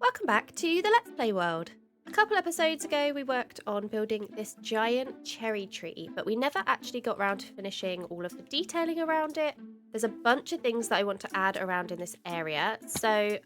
Welcome back to the Let's Play world. A couple episodes ago we worked on building this giant cherry tree, but we never actually got around to finishing all of the detailing around it. There's a bunch of things that I want to add around in this area, so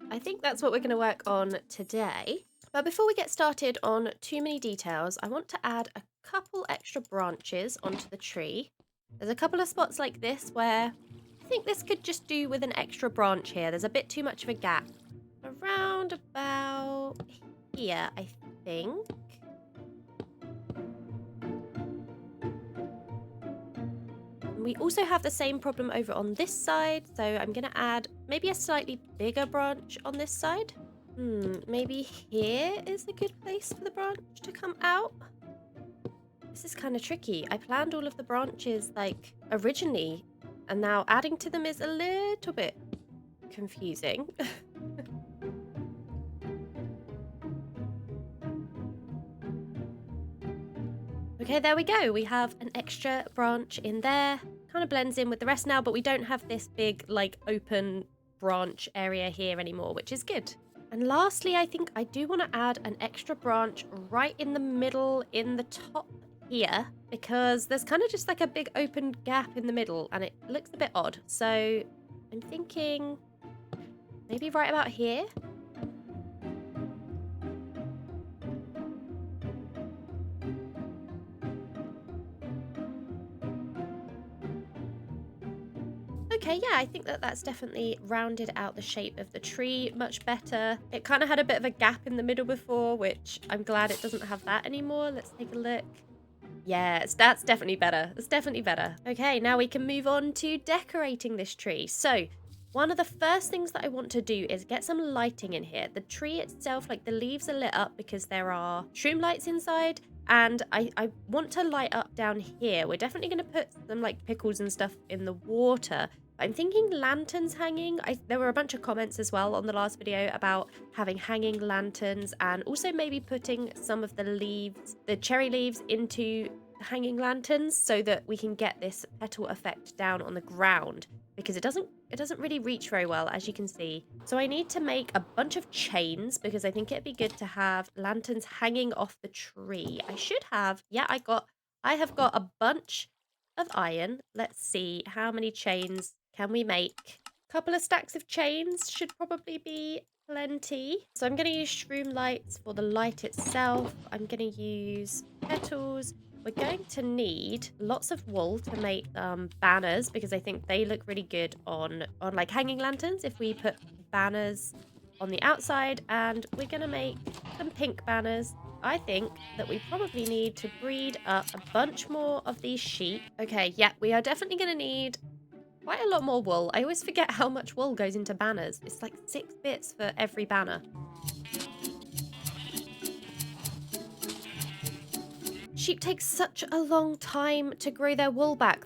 I think that's what we're going to work on today. But before we get started on too many details, I want to add a couple extra branches onto the tree. There's a couple of spots like this where I think this could just do with an extra branch here. There's a bit too much of a gap. Around about here, I think. And we also have the same problem over on this side, so I'm going to add maybe a slightly bigger branch on this side. Maybe here is a good place for the branch to come out. This is kind of tricky. I planned all of the branches like originally, and now adding to them is a little bit confusing. Okay, there we go. We have an extra branch in there. Kind of blends in with the rest now, but we don't have this big, like, open branch area here anymore, which is good. And lastly, I think I do want to add an extra branch right in the middle, in the top here, because there's kind of just like a big open gap in the middle, and it looks a bit odd. So I'm thinking maybe right about here. Okay, yeah, I think that's definitely rounded out the shape of the tree much better. It kind of had a bit of a gap in the middle before, which I'm glad it doesn't have that anymore. Let's take a look. Yes, that's definitely better. It's definitely better. Okay, now we can move on to decorating this tree. So, one of the first things that I want to do is get some lighting in here. The tree itself, like the leaves are lit up because there are shroom lights inside. And I want to light up down here. We're definitely going to put some like pickles and stuff in the water. I'm thinking lanterns hanging. There were a bunch of comments as well on the last video about having hanging lanterns and also maybe putting some of the leaves, the cherry leaves, into hanging lanterns so that we can get this petal effect down on the ground, because it doesn't really reach very well, as you can see. So I need to make a bunch of chains because I think it'd be good to have lanterns hanging off the tree. I should have, yeah, I have got a bunch of iron. Let's see, how many chains can we make? A couple of stacks of chains should probably be plenty. So I'm going to use shroom lights for the light itself. I'm going to use petals. We're going to need lots of wool to make banners, because I think they look really good on like hanging lanterns if we put banners on the outside. And we're going to make some pink banners. I think that we probably need to breed up a bunch more of these sheep. Okay, yeah, we are definitely going to need quite a lot more wool. I always forget how much wool goes into banners. It's like 6 bits for every banner. Sheep take such a long time to grow their wool back.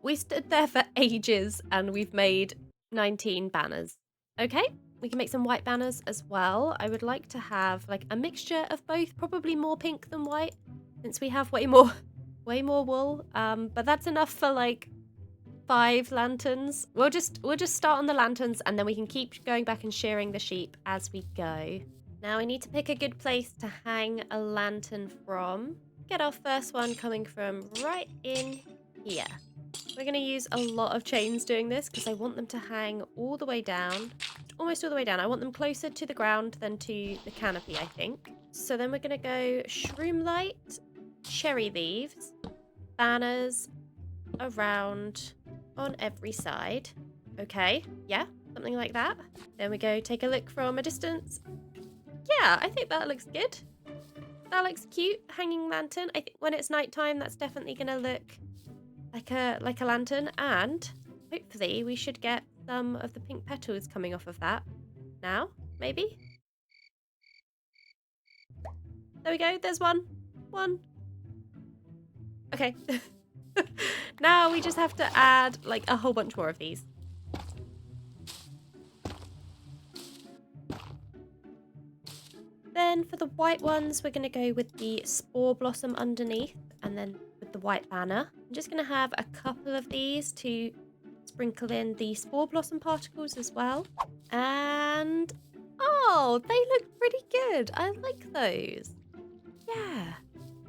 We stood there for ages and we've made 19 banners. Okay, we can make some white banners as well. I would like to have like a mixture of both, probably more pink than white, since we have way more wool. But that's enough for like 5 lanterns. We'll just start on the lanterns, and then we can keep going back and shearing the sheep as we go. Now I need to pick a good place to hang a lantern from. Get our first one coming from right in here. We're going to use a lot of chains doing this because I want them to hang all the way down. Almost all the way down. I want them closer to the ground than to the canopy, I think. So then we're going to go shroom light, cherry leaves, banners around on every side. Okay, yeah, something like that. Then we go take a look from a distance. Yeah, I think that looks good. That looks cute. Hanging lantern. I think when it's nighttime, that's definitely going to look like a lantern. And hopefully we should get some of the pink petals coming off of that now, maybe. There we go. There's one. Okay. Now we just have to add like a whole bunch more of these. Then for the white ones, we're going to go with the spore blossom underneath, and then with the white banner. I'm just going to have a couple of these to sprinkle in the spore blossom particles as well. And Oh, they look pretty good. I like those. Yeah.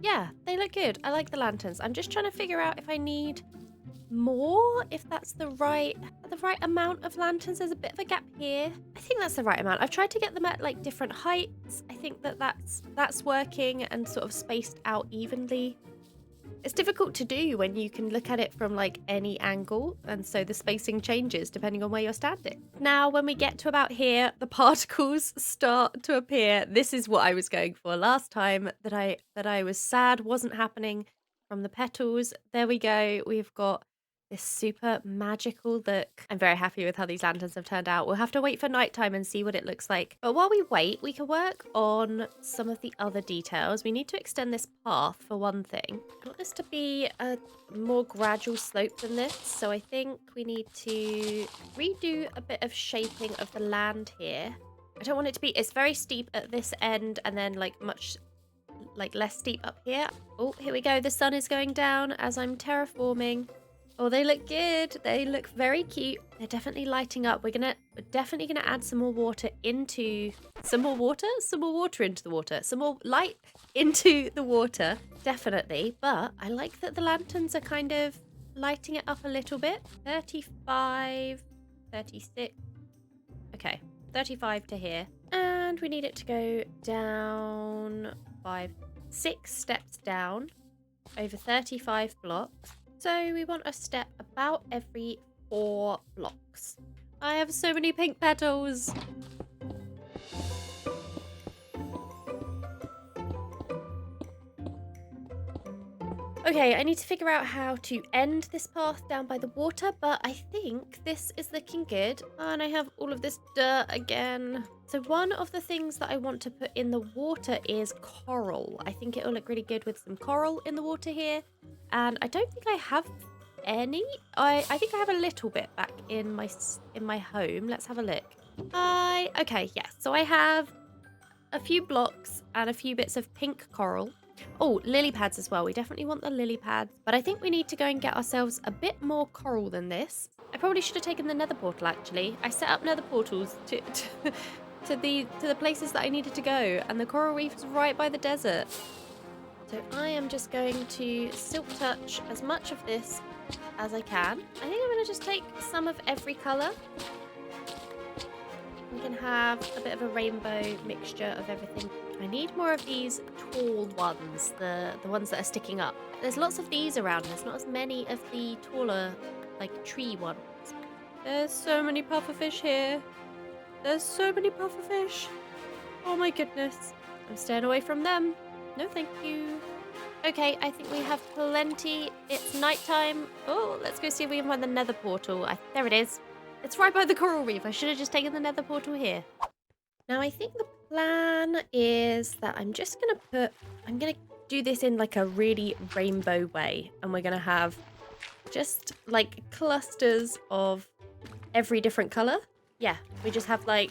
Yeah, they look good. I like the lanterns. I'm just trying to figure out if I need more, if that's the right amount of lanterns. There's a bit of a gap here. I think that's the right amount. I've tried to get them at like different heights. I think that's working and sort of spaced out evenly. It's difficult to do when you can look at it from like any angle, and so the spacing changes depending on where you're standing. Now, when we get to about here, the particles start to appear. This is what I was going for last time that I was sad wasn't happening from the petals. There we go. We've got this super magical look. I'm very happy with how these lanterns have turned out. We'll have to wait for nighttime and see what it looks like. But while we wait, we can work on some of the other details. We need to extend this path for one thing. I want this to be a more gradual slope than this. So I think we need to redo a bit of shaping of the land here. I don't want it to be, it's very steep at this end and then like much like less steep up here. Oh, here we go. The sun is going down as I'm terraforming. Oh, they look good. They look very cute. They're definitely lighting up. We're definitely gonna add some more water into some more water into the water. Some more light into the water, definitely. But I like that the lanterns are kind of lighting it up a little bit. 35, 36. Okay, 35 to here. And we need it to go down 6 steps down over 35 blocks. So we want a step about every 4 blocks. I have so many pink petals. Okay, I need to figure out how to end this path down by the water, but I think this is looking good. And I have all of this dirt again. So one of the things that I want to put in the water is coral. I think it'll look really good with some coral in the water here. And I don't think I have any. I think I have a little bit back in my home. Let's have a look. Okay, yes. So I have a few blocks and a few bits of pink coral. Oh, lily pads as well. We definitely want the lily pads. But I think we need to go and get ourselves a bit more coral than this. I probably should have taken the nether portal, actually. I set up nether portals to the places that I needed to go. And the coral reef is right by the desert. So I am just going to silk touch as much of this as I can. I think I'm going to just take some of every colour. We can have a bit of a rainbow mixture of everything. I need more of these tall ones, the ones that are sticking up. There's lots of these around. There's not as many of the taller, like, tree ones. There's so many pufferfish here. There's so many pufferfish. Oh my goodness. I'm staying away from them. No, thank you. Okay, I think we have plenty. It's nighttime. Oh, let's go see if we can find the nether portal. There it is. It's right by the coral reef. I should have just taken the nether portal here. Now, I think the plan is that I'm going to do this in like a really rainbow way. And we're going to have just like clusters of every different color. Yeah, we just have like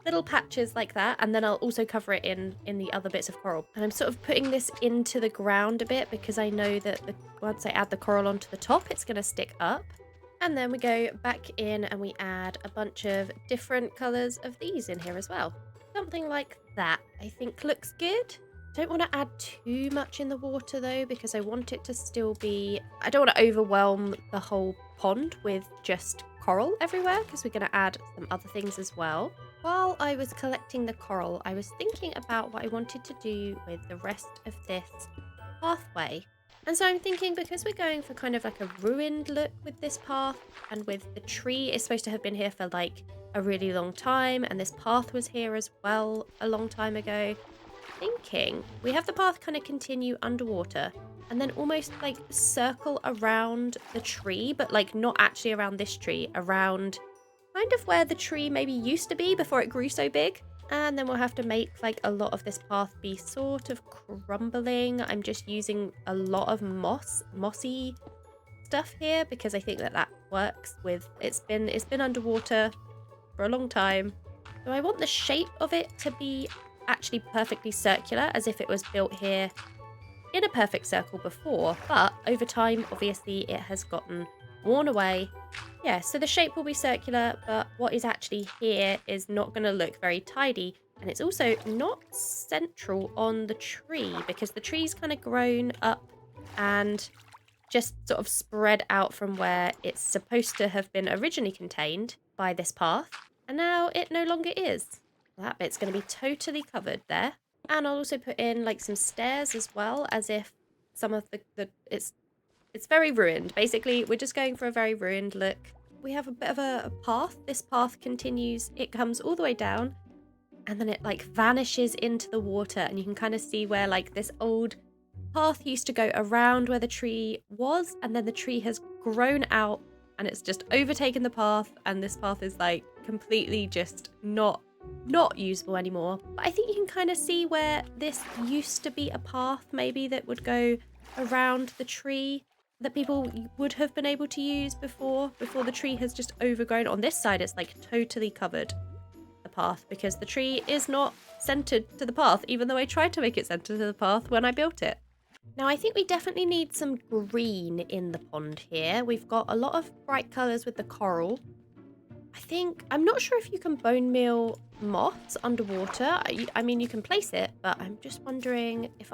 little patches like that, and then I'll also cover it in the other bits of coral. And I'm sort of putting this into the ground a bit because I know that once I add the coral onto the top, it's going to stick up. And then we go back in and we add a bunch of different colors of these in here as well. Something like that, I think looks good. Don't want to add too much in the water though, because I want it to still be, I don't want to overwhelm the whole pond with just coral everywhere, because we're going to add some other things as well. While I was collecting the coral, I was thinking about what I wanted to do with the rest of this pathway. And so I'm thinking, because we're going for kind of like a ruined look with this path, and with the tree is supposed to have been here for like a really long time, and this path was here as well a long time ago, thinking we have the path kind of continue underwater and then almost like circle around the tree, but like not actually around this tree, around kind of where the tree maybe used to be before it grew so big. And then we'll have to make like a lot of this path be sort of crumbling. I'm just using a lot of mossy stuff here because I think that works with, it's been underwater for a long time. So I want the shape of it to be actually perfectly circular, as if it was built here in a perfect circle before, but over time obviously it has gotten worn away. Yeah, so the shape will be circular, but what is actually here is not going to look very tidy And it's also not central on the tree because the tree's kind of grown up and just sort of spread out from where it's supposed to have been originally contained by this path. And now it no longer is. That bit's going to be totally covered there. And I'll also put in like some stairs as well, as if some of it's very ruined. Basically, we're just going for a very ruined look. We have a bit of a path. This path continues. It comes all the way down and then it like vanishes into the water, and you can kind of see where like this old path used to go around where the tree was, and then the tree has grown out and it's just overtaken the path, and this path is like completely just not usable anymore. But I think you can kind of see where this used to be a path maybe that would go around the tree that people would have been able to use before the tree has just overgrown. On this side it's like totally covered the path because the tree is not centered to the path, even though I tried to make it centered to the path when I built it. Now I think we definitely need some green in the pond here. We've got a lot of bright colors with the coral. I'm not sure if you can bone meal moss underwater. I mean, you can place it, but I'm just wondering if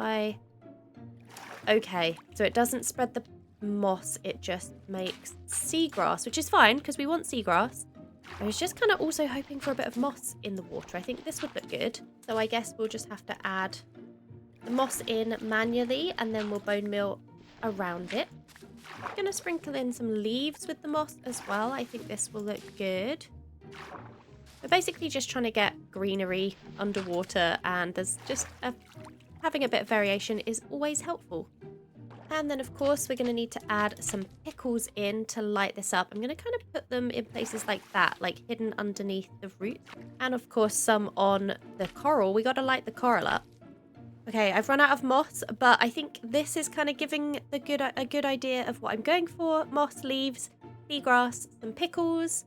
okay, so it doesn't spread the moss, it just makes seagrass, which is fine because we want seagrass. I was just kind of also hoping for a bit of moss in the water. I think this would look good. So I guess we'll just have to add the moss in manually and then we'll bone meal around it. I'm going to sprinkle in some leaves with the moss as well. I think this will look good. We're basically just trying to get greenery underwater, and there's just having a bit of variation is always helpful. And then, of course, we're going to need to add some pickles in to light this up. I'm going to kind of put them in places like that, like hidden underneath the root. And, of course, some on the coral. We got to light the coral up. Okay, I've run out of moss, but I think this is kind of giving a good idea of what I'm going for. Moss, leaves, seagrass, some pickles.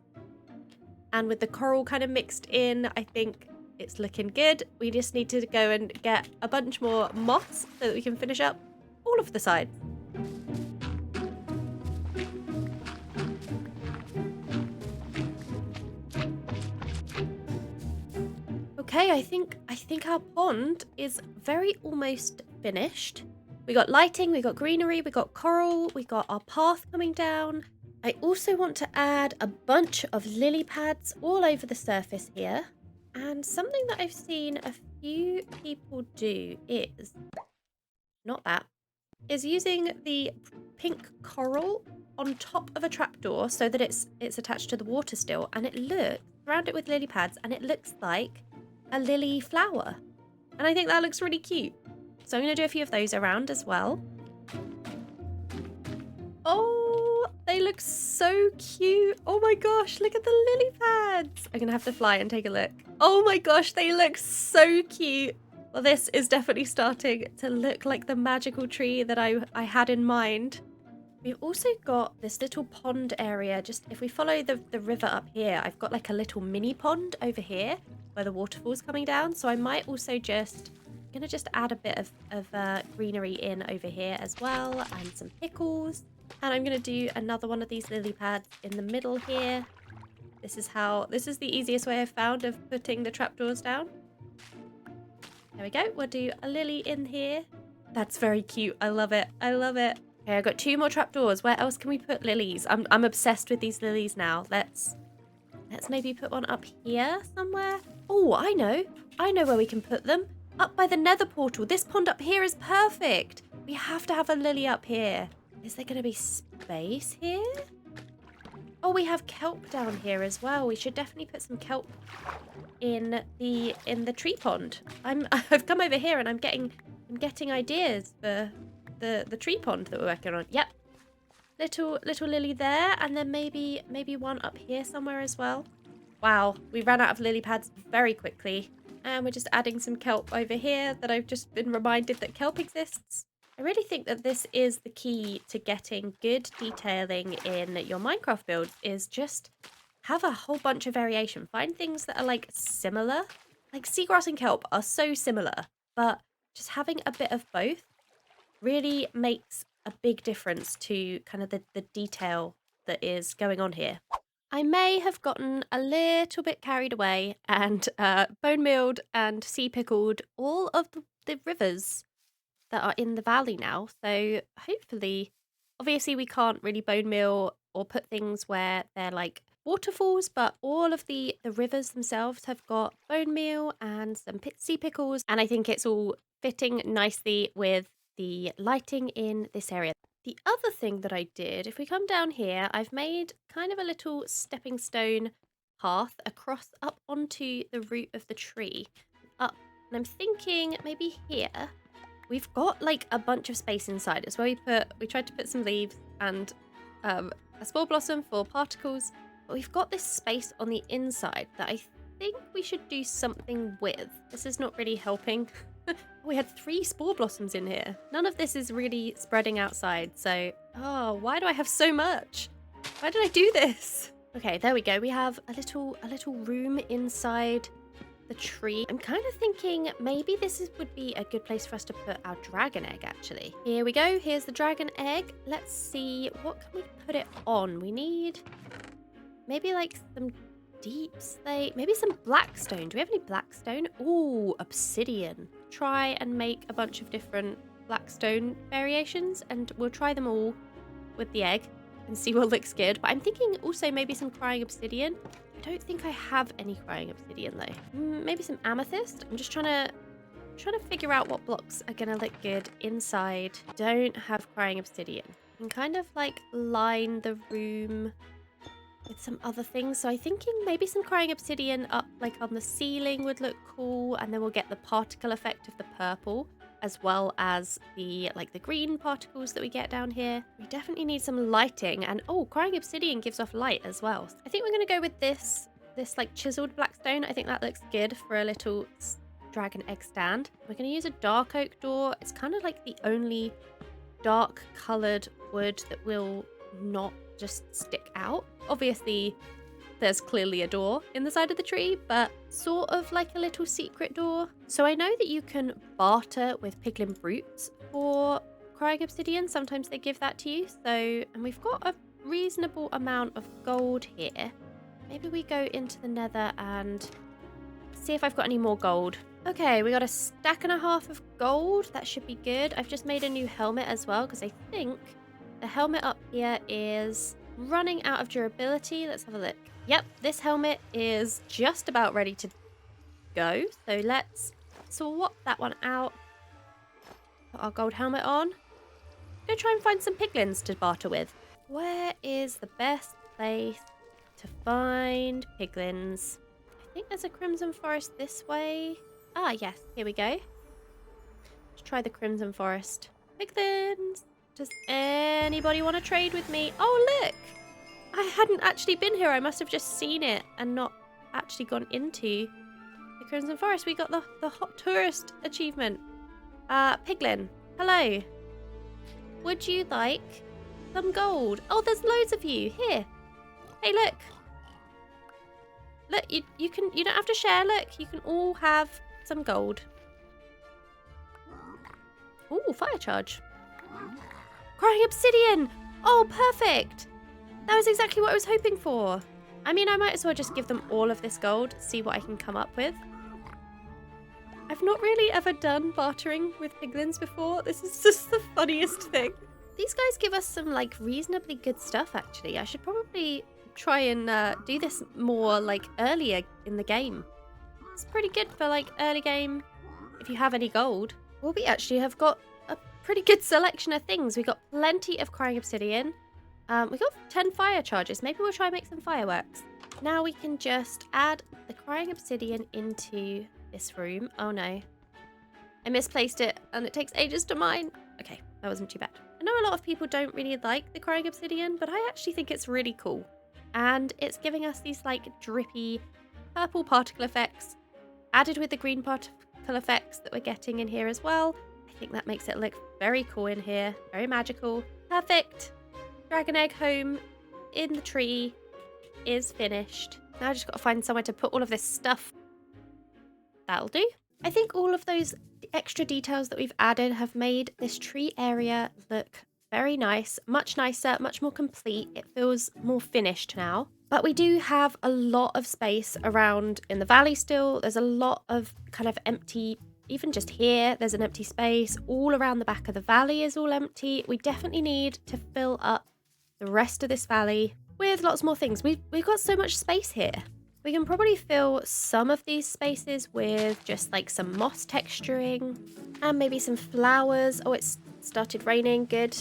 And with the coral kind of mixed in, I think it's looking good. We just need to go and get a bunch more moss so that we can finish up all of the sides. Okay, I think our pond is very almost finished. We got lighting, we got greenery, we got coral, we got our path coming down. I also want to add a bunch of lily pads all over the surface here. And something that I've seen a few people do is using the pink coral on top of a trapdoor so that it's attached to the water still, and surround it with lily pads, and it looks like a lily flower. And I think that looks really cute. So I'm going to do a few of those around as well. Oh, they look so cute. Oh my gosh, look at the lily pads. I'm going to have to fly and take a look. Oh my gosh, they look so cute. Well, this is definitely starting to look like the magical tree that I had in mind. We've also got this little pond area. Just if we follow the river up here, I've got like a little mini pond over here where the waterfall's coming down. So I might also gonna add a bit of greenery in over here as well, and some pickles. And I'm gonna do another one of these lily pads in the middle here. This is the easiest way I've found of putting the trapdoors down. There we go. We'll do a lily in here. That's very cute. I love it. I love it. Okay, I've got 2 more trapdoors. Where else can we put lilies? I'm obsessed with these lilies now. Let's maybe put one up here somewhere. Oh, I know where we can put them. Up by the nether portal. This pond up here is perfect. We have to have a lily up here. Is there going to be space here? Oh, we have kelp down here as well. We should definitely put some kelp in the tree pond. I've come over here and I'm getting ideas for the tree pond that we're working on. Yep. Little lily there, and then maybe one up here somewhere as well. Wow, we ran out of lily pads very quickly. And we're just adding some kelp over here that I've just been reminded that kelp exists. I really think that this is the key to getting good detailing in your Minecraft builds, is just have a whole bunch of variation. Find things that are like similar. Like seagrass and kelp are so similar, but just having a bit of both really makes a big difference to kind of the detail that is going on here. I may have gotten a little bit carried away and bone mealed and sea pickled all of the rivers that are in the valley now. So hopefully, obviously, we can't really bone meal or put things where they're like waterfalls, but all of the rivers themselves have got bone meal and some sea pickles, and I think it's all fitting nicely with the lighting in this area. The other thing that I did, if we come down here, I've made kind of a little stepping stone path across up onto the root of the tree up, and I'm thinking maybe here we've got like a bunch of space inside. It's where we tried to put some leaves and a spore blossom for particles, but we've got this space on the inside that I think we should do something with. This is not really helping. We had 3 spore blossoms in here. None of this is really spreading outside. So, oh, why do I have so much? Why did I do this? Okay, there we go. We have a little room inside the tree. I'm kind of thinking maybe would be a good place for us to put our dragon egg, actually. Here we go. Here's the dragon egg. Let's see, what can we put it on? We need maybe like some deep slate, maybe some blackstone. Do we have any blackstone? Ooh, obsidian. Try and make a bunch of different blackstone variations, and we'll try them all with the egg and see what looks good. But I'm thinking also maybe some crying obsidian. I don't think I have any crying obsidian though. Maybe some amethyst. I'm just trying to figure out what blocks are gonna look good inside. Don't have crying obsidian. And kind of like line the room with some other things. So I'm thinking maybe some crying obsidian up like on the ceiling would look cool, and then we'll get the particle effect of the purple as well as the green particles that we get down here. We definitely need some lighting, and oh, crying obsidian gives off light as well. I think we're gonna go with this like chiseled blackstone. I think that looks good for a little dragon egg stand. We're gonna use a dark oak door. It's kind of like the only dark colored wood that will not just stick out. Obviously, there's clearly a door in the side of the tree, but sort of like a little secret door. So I know that you can barter with piglin roots for crying obsidian. Sometimes they give that to you. So, and we've got a reasonable amount of gold here. Maybe we go into the nether and see if I've got any more gold. Okay, we got a stack and a half of gold. That should be good. I've just made a new helmet as well because I think the helmet up here is running out of durability. Let's have a look. Yep, this helmet is just about ready to go. So let's swap that one out. Put our gold helmet on. Go try and find some piglins to barter with. Where is the best place to find piglins? I think there's a crimson forest this way. Ah, yes, here we go. Let's try the crimson forest. Piglins! Does anybody want to trade with me? Oh, look! I hadn't actually been here. I must have just seen it and not actually gone into the Crimson Forest. We got the hot tourist achievement. Piglin, hello. Would you like some gold? Oh, there's loads of you. Here. Hey, look. Look, you don't have to share. Look, you can all have some gold. Ooh, fire charge. Crying obsidian. Oh, perfect. That was exactly what I was hoping for. I mean, I might as well just give them all of this gold, see what I can come up with. I've not really ever done bartering with piglins before. This is just the funniest thing. These guys give us some like reasonably good stuff, actually. I should probably try and do this more like earlier in the game. It's pretty good for like early game if you have any gold. Well, we actually have got a pretty good selection of things. We got plenty of crying obsidian. We got 10 fire charges. Maybe we'll try and make some fireworks. Now we can just add the crying obsidian into this room. Oh no. I misplaced it and it takes ages to mine. Okay, that wasn't too bad. I know a lot of people don't really like the crying obsidian, but I actually think it's really cool. And it's giving us these like drippy purple particle effects added with the green particle effects that we're getting in here as well. I think that makes it look very cool in here. Very magical. Perfect. Dragon egg home in the tree is finished. Now I just got to find somewhere to put all of this stuff. That'll do. I think all of those extra details that we've added have made this tree area look very nice, much nicer, much more complete. It feels more finished now. But we do have a lot of space around in the valley still. There's a lot of kind of empty, even just here, there's an empty space. All around the back of the valley is all empty. We definitely need to fill up the rest of this valley with lots more things. We've got so much space here. We can probably fill some of these spaces with just like some moss texturing and maybe some flowers. Oh, it's started raining. Good.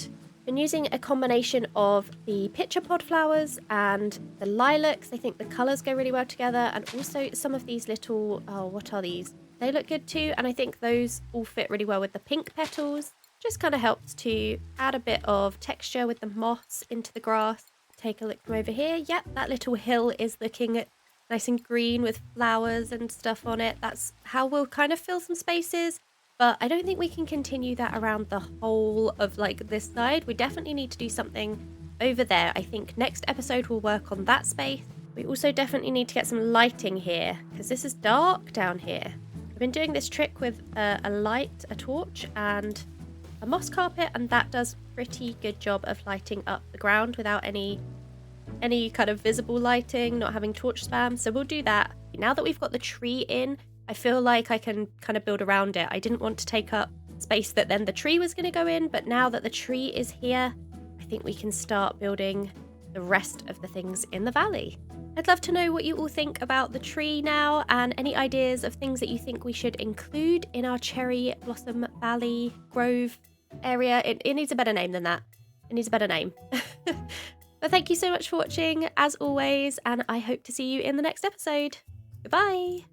Been using a combination of the pitcher pod flowers and the lilacs. I think the colours go really well together, and also some of these little, oh, what are these? They look good too, and I think those all fit really well with the pink petals. Just kind of helps to add a bit of texture with the moss into the grass. Take a look from over here. Yep, that little hill is looking nice and green with flowers and stuff on it. That's how we'll kind of fill some spaces. But I don't think we can continue that around the whole of like this side. We definitely need to do something over there. I think next episode we'll work on that space. We also definitely need to get some lighting here because this is dark down here. I've been doing this trick with a torch and a moss carpet, and that does pretty good job of lighting up the ground without any kind of visible lighting, not having torch spam. So we'll do that. Now that we've got the tree in, I feel like I can kind of build around it. I didn't want to take up space that then the tree was going to go in, but now that the tree is here, I think we can start building the rest of the things in the valley. I'd love to know what you all think about the tree now, and any ideas of things that you think we should include in our cherry blossom valley grove area. It needs a better name than that. It needs a better name. But thank you so much for watching, as always, and I hope to see you in the next episode. Goodbye!